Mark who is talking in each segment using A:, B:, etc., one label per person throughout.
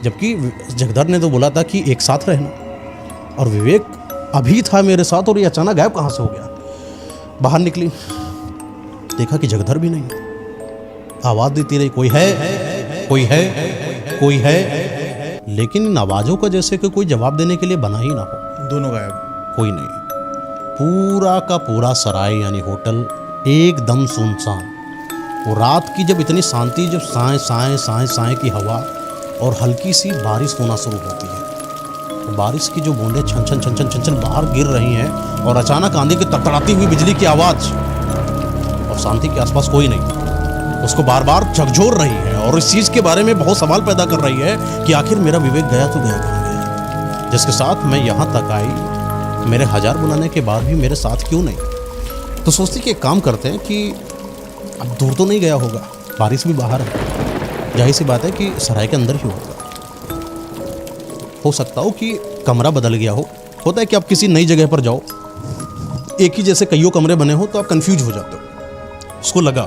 A: जबकि जगधर ने तो बोला था कि एक साथ रहना, और विवेक अभी था मेरे साथ और ये अचानक गायब कहाँ से हो गया। बाहर निकली, देखा कि जगधर भी नहीं। आवाज़ देती रही, कोई है, कोई है, कोई है, लेकिन इन आवाज़ों का जैसे कि कोई जवाब देने के लिए बना ही ना हो।
B: दोनों गायब,
A: कोई नहीं। पूरा का पूरा सराय यानी होटल एकदम सुनसान। वो रात की जब इतनी शांति, जब साए साए साए साए की हवा और हल्की सी बारिश होना शुरू होती है, तो बारिश की जो बूंदें छन छन छन छन छन छन बाहर गिर रही हैं, और अचानक आंधी की तड़तड़ाती हुई बिजली की आवाज़, और शांति के आसपास कोई नहीं, उसको बार बार झकझोर रही है और इस चीज़ के बारे में बहुत सवाल पैदा कर रही है कि आखिर मेरा विवेक गया तो गया कहाँ गया, जिसके साथ मैं यहाँ तक आई, मेरे 1000 बुलाने के बाद भी मेरे साथ क्यों नहीं। तो सोचती कि एक काम करते हैं कि अब दूर तो नहीं गया होगा, बारिश भी बाहर है, जाहिर सी बात है कि सराय के अंदर ही होगा। हो सकता हो कि कमरा बदल गया हो। होता है कि आप किसी नई जगह पर जाओ, एक ही जैसे कईयों कमरे बने हो तो आप कंफ्यूज हो जाते हो। उसको लगा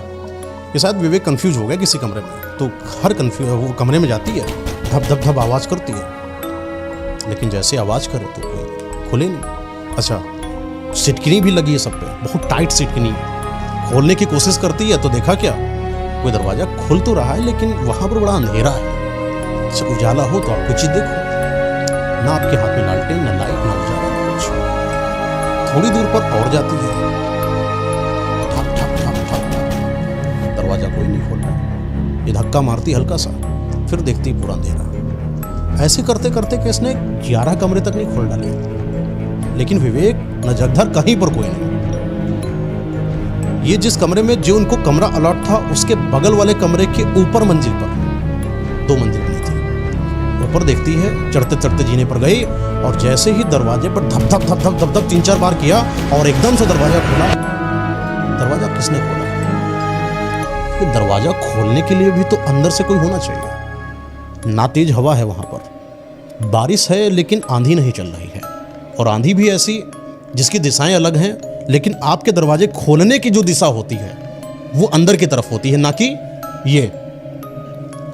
A: कि शायद विवेक कंफ्यूज हो गया किसी कमरे में, तो हर वो कमरे में जाती है, धप धप धप आवाज़ करती है, लेकिन जैसे आवाज़ करे तो कोई खुले नहीं। अच्छा, सिटकिनी भी लगी है सब पे, बहुत टाइट सिटकिनी है। खोलने की कोशिश करती है तो देखा क्या, कोई दरवाज़ा खुल तो रहा है लेकिन वहाँ पर बड़ा अंधेरा है। अच्छा, उजाला हो तो आप कुछ चीज़ देखो, ना आपके हाथ में लालटेन, ना लाइट, ना उजाला, ना कुछ। थोड़ी दूर पर और जाती है, ठक ठक ठक ठक ठक, दरवाज़ा कोई नहीं खोल रहा। ये धक्का मारती हल्का सा, फिर देखती पूरा अंधेरा। ऐसे करते करते कि इसने 11 कमरे तक नहीं खोल डाले, लेकिन विवेक न जगधर, कहीं पर कोई नहीं। ये जिस कमरे में जो उनको कमरा अलॉट था, उसके बगल वाले कमरे के ऊपर मंजिल पर 2 मंजिल बनी थी। ऊपर देखती है, चढ़ते चढ़ते जीने पर गई, और जैसे ही दरवाजे पर धप धप धप धप धप धप 3-4 बार किया और एकदम से दरवाजा खोला। दरवाजा किसने खोला? तो दरवाजा खोलने के लिए भी तो अंदर से कोई होना चाहिए। ना तेज हवा है वहां पर, बारिश है लेकिन आंधी नहीं चल रही है, और आंधी भी ऐसी जिसकी दिशाएं अलग हैं, लेकिन आपके दरवाजे खोलने की जो दिशा होती है वो अंदर की तरफ होती है, ना कि ये।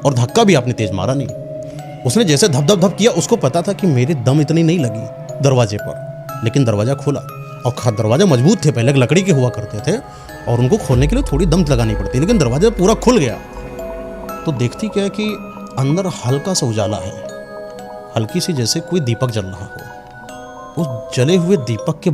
A: और धक्का भी आपने तेज मारा नहीं। उसने जैसे धप धप धप किया, उसको पता था कि मेरे दम इतनी नहीं लगी दरवाजे पर, लेकिन दरवाजा खोला। और दरवाजा मजबूत थे, पहले लकड़ी के हुआ करते थे और उनको खोलने के लिए थोड़ी दम लगानी पड़ती, लेकिन दरवाजा पूरा खुल गया। तो देखती क्या है कि अंदर हल्का सा उजाला है, हल्की सी, जैसे कोई दीपक जल रहा हो। उस जले हुए दीपक के